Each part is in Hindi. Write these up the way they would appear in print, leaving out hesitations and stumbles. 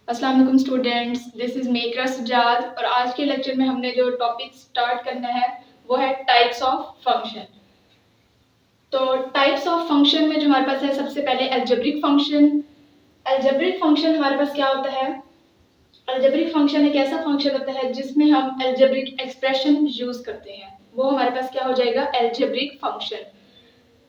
अस्सलाम वालेकुम स्टूडेंट्स, दिस इज़ मेकरा सजाद और आज के लेक्चर में हमने जो टॉपिक स्टार्ट करना है वो है टाइप्स ऑफ फंक्शन। तो टाइप्स ऑफ फंक्शन में जो हमारे पास है सबसे पहले अलजेब्रिक फंक्शन। अलजेब्रिक फंक्शन हमारे पास क्या होता है? अलजेब्रिक फंक्शन एक ऐसा फंक्शन होता है जिसमें हम अलजेब्रिक एक्सप्रेशन यूज करते हैं, वो हमारे पास क्या हो जाएगा? Algebraic function.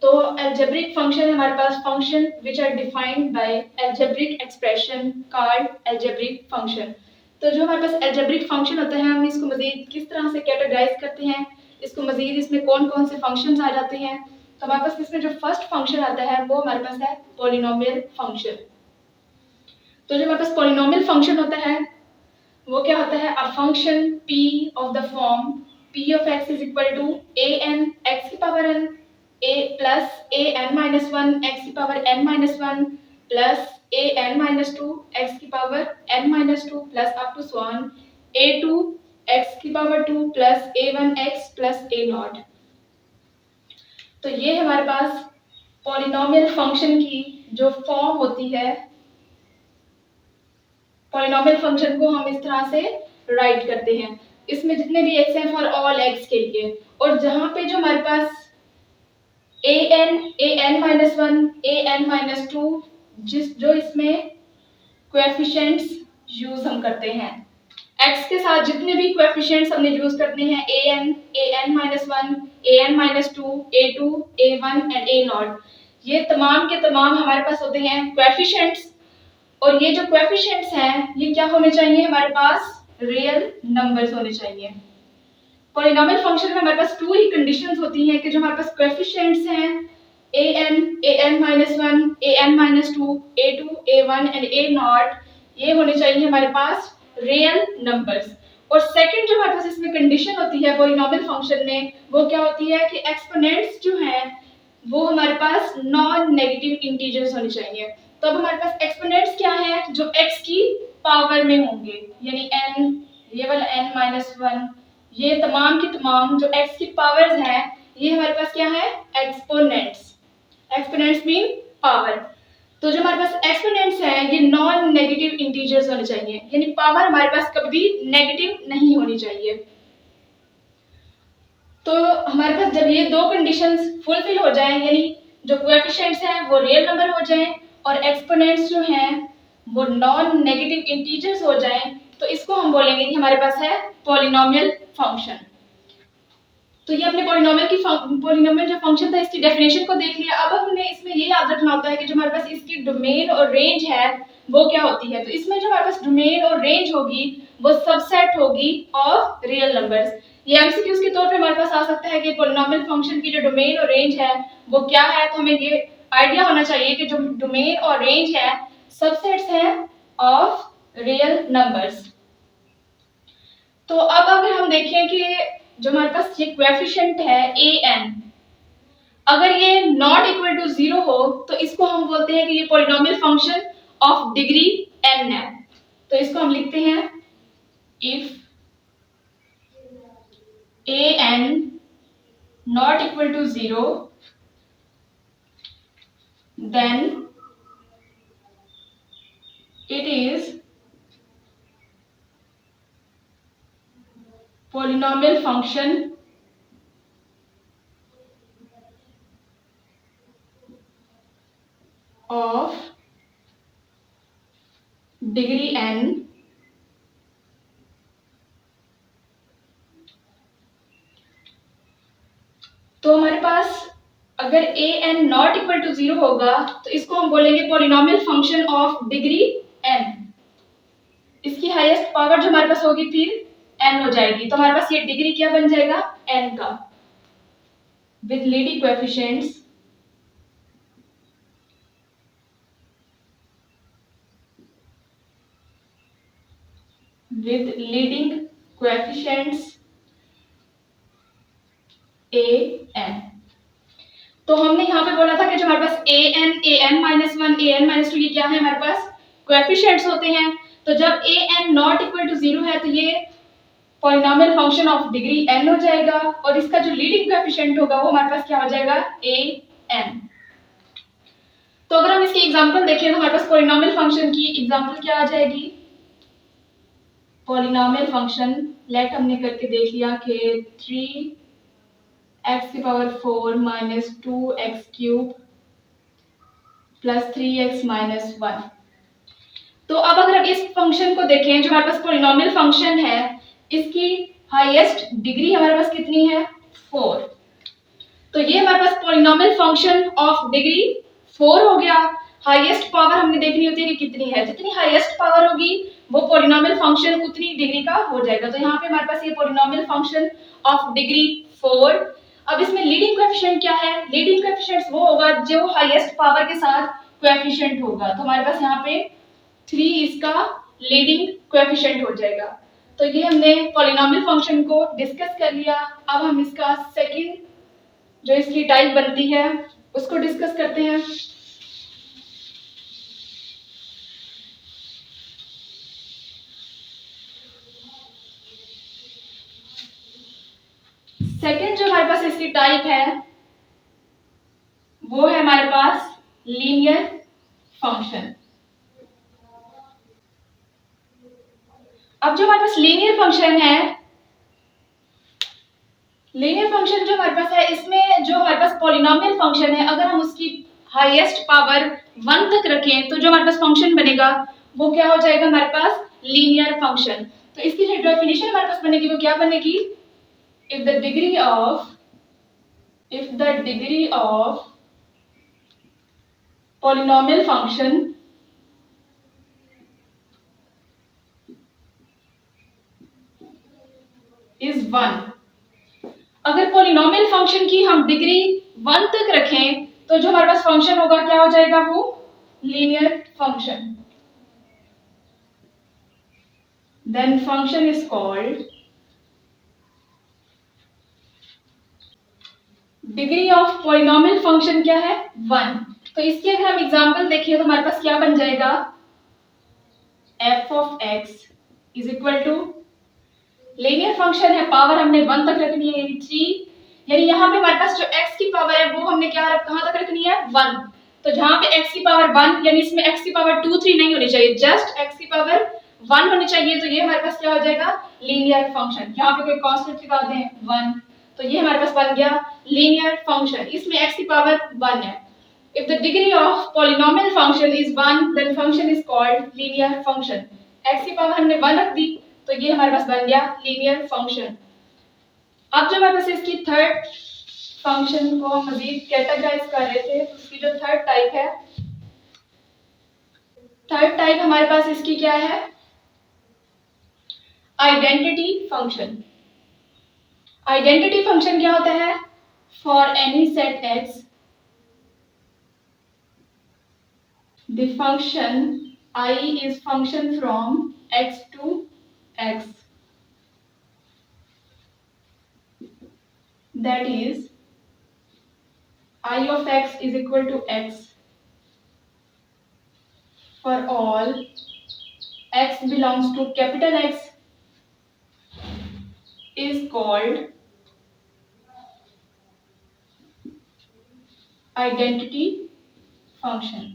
तो algebraic फंक्शन हमारे पास function which are defined by algebraic expression called algebraic function. तो जो हमारे पास algebraic फंक्शन होता है हम इसको मजीद किस तरह से कैटेगराइज करते हैं, इसको मजीद इसमें कौन कौन से फंक्शंस आ जाते हैं। तो हमारे पास इसमें जो फर्स्ट फंक्शन आता है वो हमारे पास है पॉलिनोमियल फंक्शन। तो जो हमारे पास पॉलिनोमियल फंक्शन होता है वो क्या होता है? A function p of the form p of x is equal to a n x की power n a plus a n minus one x की power n minus one plus a n minus two x की power n minus two plus up to सॉन a टू x की power two plus a one x plus a naught. तो ये हमारे पास पॉलिनोमियल फंक्शन की जो फॉर्म होती है, पॉलिनोमियल फंक्शन को हम इस तरह से राइट करते हैं। इसमें जितने भी एक्स हैं फॉर ऑल एक्स के लिए, और जहां पे जो हमारे पास a n minus one a n minus to जो इसमें कोएफिशिएंट्स यूज हम करते हैं, x के साथ जितने भी कोएफिशिएंट्स हमने यूज करते हैं a n minus one a n minus two a two a one and a naught, ये तमाम के तमाम हमारे पास होते हैं कोएफिशिएंट्स। और ये जो कोएफिशिएंट्स हैं ये क्या होने चाहिए? हमारे पास रियल नंबर्स होने चाहिए। पॉलिनोमियल फंक्शन में हमारे पास टू ही कंडीशंस होती हैं कि जो हमारे पास कोएफिशिएंट्स हैं a n minus one a n minus two a two a one and a naught, ये होने चाहिए हमारे पास रियल नंबर्स। और सेकंड जो हमारे पास इसमें कंडीशन होती है पॉलिनोमियल फंक्शन में वो क्या होती है कि एक्सपोनेंट्स जो हैं वो हमारे पास नॉन नेगेटिव इंटीजर्स होने चाहिए। तो अब हमारे पास एक्सपोनेंट्स क्या है? जो x की पावर में होंगे, यानी n, ये वाला n माइनस वन, ये तमाम की तमाम जो x की पावर्स हैं ये हमारे पास क्या है? एक्सपोनेंट्स। Exponents mean power. तो जो हमारे पास एक्सपोनेंट्स हैं ये नॉन नेगेटिव इंटीजर्स होने चाहिए, यानी पावर हमारे पास कभी नेगेटिव नहीं होनी चाहिए। तो हमारे पास जब ये दो कंडीशंस फुलफिल हो जाएं, यानी जो कोएफिशिएंट्स हैं वो रियल नंबर हो जाएं और एक्सपोनेंट्स जो हैं वो नॉन नेगेटिव इंटीजर्स हो जाएं, तो इसको हम बोलेंगे कि हमारे पास है पॉलिनोमियल फंक्शन। तो ये अपने पॉलिनोमियल जो फंक्शन था इसकी डेफिनेशन को देख लिया। अब हमने इसमें ये याद रखना होता है कि जो हमारे पास इसकी डोमेन और रेंज है वो क्या होती है। तो इसमें जो हमारे पास डोमेन और रेंज होगी वो सबसेट होगी ऑफ रियल नंबर्स। ये एमसीक्यूज के तौर पे हमारे पास आ सकता है कि पॉलिनोमियल फंक्शन की जो डोमेन और रेंज है वो क्या है। तो हमें ये आइडिया होना चाहिए कि जो डोमेन और रेंज है सबसेट्स हैं ऑफ रियल नंबर्स। तो अब अगर हम देखें कि जो हमारे पास ये कोएफिशिएंट है an, अगर ये नॉट इक्वल टू जीरो हो तो इसको हम बोलते हैं कि ये polynomial function of degree n है। तो इसको हम लिखते हैं if an not equal to zero then it is polynomial function of degree n तो हमारे पास अगर an not equal to zero होगा तो इसको हम बोलेंगे polynomial function of degree n। इसकी हाईएस्ट पावर जो हमारे पास होगी फिर n हो जाएगी, तो हमारे पास ये डिग्री क्या बन जाएगा? n का, विद लीडिंग कोएफिशिएंट्स an। तो हमने यहाँ पे बोला था कि जो हमारे पास an minus one an minus two ये क्या है? हमारे पास कोएफिशिएंट्स होते हैं। तो जब an not equal to zero है तो ये polynomial function of degree n हो जाएगा और इसका जो लीडिंग कोएफिशिएंट होगा वो हमारे पास क्या हो जाएगा? an। तो अगर हम इसकी एग्जांपल देखें तो हमारे पास पॉलिनोमियल फंक्शन की एग्जांपल क्या आ जाएगी? पॉलिनोमियल फंक्शन लेट हमने करके देख लिया कि 3x⁴ minus 2x³ plus 3x minus 1। तो अब अगर हम इस फंक्शन को देखें, जो हमारे पास पॉलिनोमियल फंक्शन है, इसकी हाईएस्ट डिग्री हमारे पास कितनी है? 4। तो ये हमारे पास पॉलिनोमियल फंक्शन ऑफ डिग्री 4 हो गया। हाईएस्ट पावर हमने देखनी होती है कि कितनी है, जितनी हाईएस्ट पावर होगी वो पॉलिनोमियल फंक्शन उतनी डिग्री का हो जाएगा। तो यहाँ पे हमारे पास ये पॉलिनोमियल फंक्शन ऑफ डिग्री 4। अब इसमें लीडिंग कोएफिशिएंट क्या है? लीडिंग कोएफिशिएंट वो होगा जो हाईएस्ट पावर के साथ कोएफिशिएंट होगा। तो हमारे पास यहाँ पे 3 इसका लीडिंग कोएफिशिएंट हो जाएगा। तो ये हमने पॉलिनोमियल फंक्शन को डिस्कस कर लिया। अब हम इसका सेकंड जो इसकी टाइप बनती है उसको डिस्कस करते हैं। सेकंड जो हमारे पास इसकी टाइप है वो है हमारे पास लीनियर फंक्शन। अब जो हमारे पास लीनियर फंक्शन है, लीनियर फंक्शन जो हमारे पास है, इसमें जो हमारे पास पॉलिनोमियल फंक्शन है, अगर हम उसकी हाईएस्ट पावर 1 तक रखें तो जो हमारे पास फंक्शन बनेगा वो क्या हो जाएगा? हमारे पास लीनियर फंक्शन। तो इसकी जो डेफिनेशन हमारे पास बनेगी वो क्या बनेगी? if the degree of polynomial function is 1। अगर पॉलिनोमियल फंक्शन की हम डिग्री 1 तक रखें तो जो हमारे पास फंक्शन होगा क्या हो जाएगा? वो linear function. Then function is called degree of polynomial function क्या है? 1। तो इसकी अगर हम एग्जांपल देखें तो हमारे पास क्या बन जाएगा? f of x is equal to linear function है, पावर हमने 1 तक रखनी है यानी 3। यानी यहाँ पे हमारे पास जो x की पावर है वो हमने कहाँ तक रखनी है? 1। तो जहां पे x की पावर 1 यानी इसमें x की पावर 2 3 नहीं होनी चाहिए, जस्ट x की पावर 1 होनी चाहिए। तो ये हमारे पास क्या हो जाएगा? Linear function. यहाँ पे कोई कांस्टेंट लगा दें 1, तो ये हमारे पास बन गया लीनियर फंक्शन। इसमें x की पावर 1 है। If the degree of polynomial function is 1, then function is called linear function। x की पावर हमने 1 रख दी तो ये हमारे पास बन गया लीनियर फंक्शन। अब जब हमारे पास इसकी थर्ड फंक्शन को हम मजीद कैटेगराइज कर रहे थे तो उसकी जो थर्ड टाइप है, थर्ड टाइप हमारे पास इसकी क्या है? Identity function. आइडेंटिटी फंक्शन क्या होता है? For any set x the function I is function from x to x, that is I of x is equal to x for all x belongs to capital X is called identity function।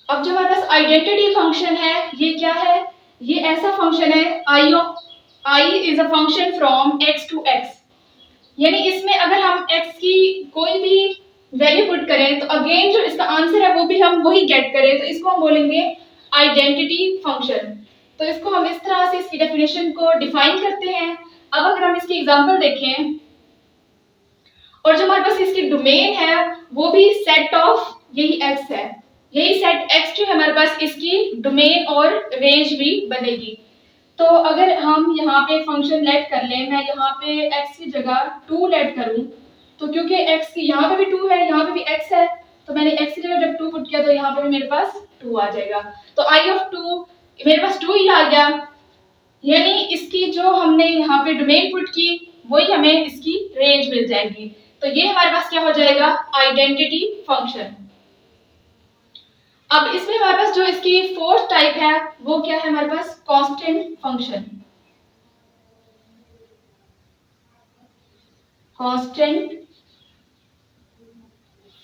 अब जो हमारे पास आइडेंटिटी फंक्शन है ये क्या है? ये ऐसा फंक्शन है I is a function from x to x, यानी इसमें अगर हम x की कोई भी वैल्यू पुट करें तो अगेन जो इसका आंसर है वो भी हम वही गेट करें, तो इसको हम बोलेंगे आइडेंटिटी फंक्शन। तो इसको हम इस तरह से इसकी डेफिनेशन को डिफाइन करते हैं। अब अगर हम इसकी एग्जांपल देखें और जो हमारे पास इसकी डोमेन है वो भी सेट ऑफ यही x है, यही सेट x जो है हमारे पास इसकी डोमेन और रेंज भी बनेगी। तो अगर हम यहाँ पे फंक्शन लेट कर लें, मैं यहाँ पे x की जगह 2 लेट करूँ तो क्योंकि x की यहाँ पे भी 2 है, यहाँ पे भी x है, तो मैंने x की जगह जब 2 पुट किया तो यहाँ पे भी मेरे पास 2 आ जाएगा। तो I of 2 मेरे पास 2 ही आ गया, यानी इसकी जो हमने यहाँ पे डोमेन पुट की वही हमें इसकी रेंज मिल जाएगी। तो ये हमारे पास क्या हो जाएगा? Identity function. अब इसमें हमारे पास जो इसकी फोर्थ टाइप है वो क्या है? हमारे पास constant function. Constant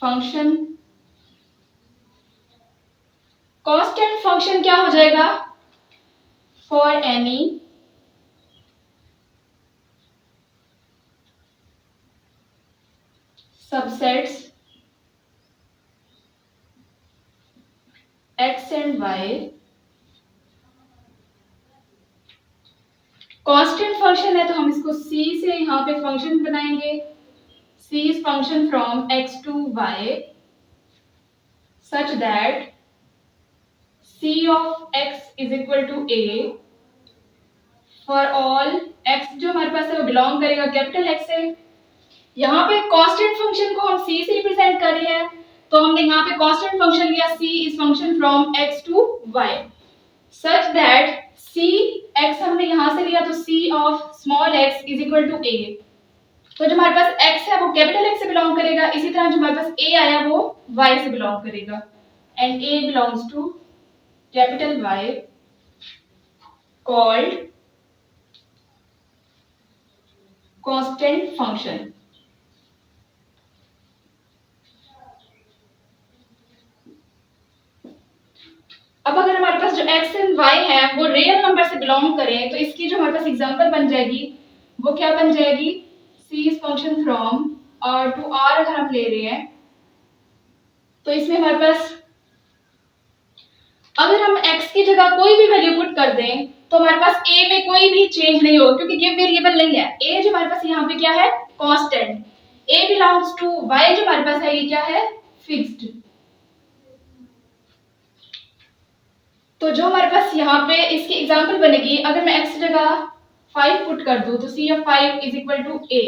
function function क्या हो जाएगा? For any subsets x and y, constant function है तो हम इसको c से यहाँ पे फंक्शन बनाएंगे। c is function from x to y such that c of x is equal to a for all x जो हमारे पास है वो बिलोंग करेगा कैपिटल x से। यहाँ पे कांस्टेंट फंक्शन को हम c से रिप्रेजेंट कर रहे हैं तो हमने यहाँ पे कांस्टेंट फंक्शन लिया c is function from x to y such that c x हमने यहाँ से लिया तो c of small x is equal to a। तो जो हमारे पास x है वो कैपिटल X से बिलोंग करेगा, इसी तरह जो हमारे पास a आया वो y से बिलोंग करेगा and a belongs to capital Y called constant function। अब अगर हमारे पास जो x एंड y है वो रियल नंबर से बिलोंग करें तो इसकी जो हमारे पास एग्जांपल बन जाएगी वो क्या बन जाएगी? c is function from r to r अगर हम ले रहे हैं तो इसमें हमारे पास अगर हम x की जगह कोई भी वैल्यू पुट कर दें तो हमारे पास a में कोई भी चेंज नहीं होगा क्योंकि गिव वेरिएबल नहीं है। a जो हमारे पास यहाँ पे क्या है? Constant. a belongs to y जो हमारे पास है ये क्या है? फिक्स्ड। तो जो हमारे पास यहाँ पे इसकी एग्जांपल बनेगी अगर मैं x की जगह 5 पुट कर दूं तो c of 5 is equal to a,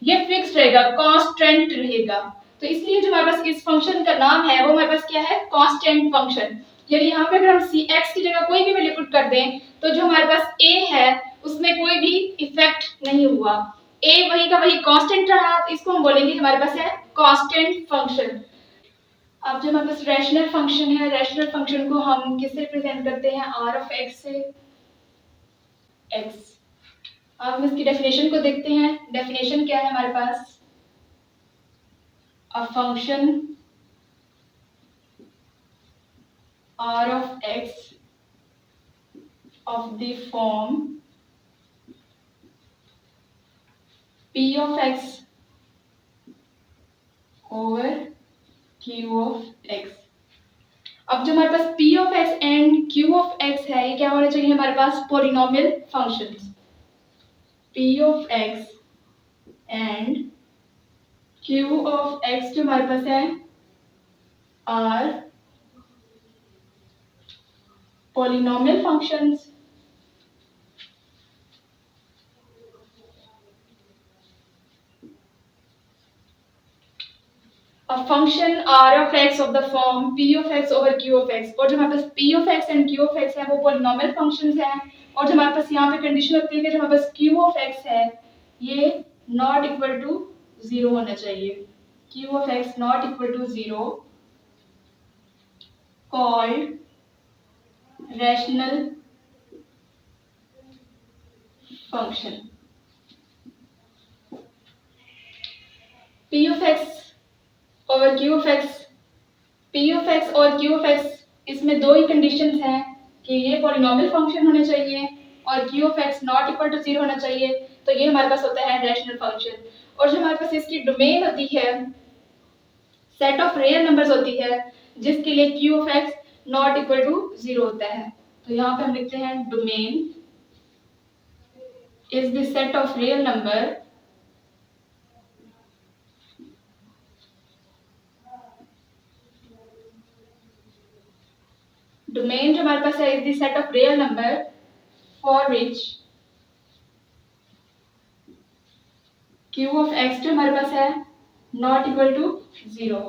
ये फिक्स्ड रहेगा, कांस्टेंट रहेगा। तो इसलिए जो हमारे पास इस फंक्शन का नाम है वो हमारे पास क्या है? Constant function. यानी यहाँ पे अगर हम x की जगह कोई भी वैल्यू पुट कर दें तो जो हमारे पास a है उसमें कोई भी इफेक्ट नहीं हुआ, a वही का वही कांस्टेंट रहा, इसको हम बोलेंगे हमारे पास है कांस्टेंट फंक्शन। अब जो हमारे पास रैशनल फंक्शन है, रैशनल फंक्शन को हम किससे रिप्रेजेंट करते हैं? r of x से। x अब हम इसकी डेफिनेशन को देखते हैं। डेफिनेशन क्या है हमारे पास? A function r of x of the form p of x over q of x। अब जो हमारे पास p of x and q of x है ये क्या होना चाहिए हमारे पास? Polynomial functions. p of x and q of x जो हमारे पास है are polynomial functions. A function r of x of the form p of x over q of x। और जो हमारे पास p of x and q of x है वो पॉलिनोमियल फंक्शंस हैं और जो हमारे पास यहाँ पे कंडीशन होती है कि जो हमारे पास q of x है ये नॉट इक्वल टू 0 होना चाहिए। q of x not equal to 0 called rational function. p of x और q of x, p of x और q of x इसमें दो ही कंडीशंस हैं कि ये पॉलिनोमियल फंक्शन होने चाहिए और q of x not equal to 0 होना चाहिए, तो ये हमारे पास होता है रैशनल फंक्शन। और जो हमारे पास इसकी डोमेन होती है सेट ऑफ रियल नंबर्स होती है जिसके लिए q of x not equal to 0 होता है। तो यहाँ पे हम लिखते हैं domain is the set of real number domain जो हमारे पास है is the set of real number for which q of x जो हमारे पास है नॉट इक्वल टू 0।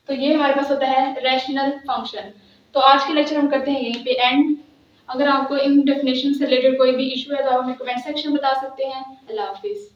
तो ये हमारे पास होता है रैशनल फंक्शन। तो आज के लेक्चर हम करते हैं यहीं पे एंड। अगर आपको इन डेफिनेशन से रिलेटेड कोई भी इशू है तो आप हमें कमेंट सेक्शन में बता सकते हैं। अल्लाह हाफिज़।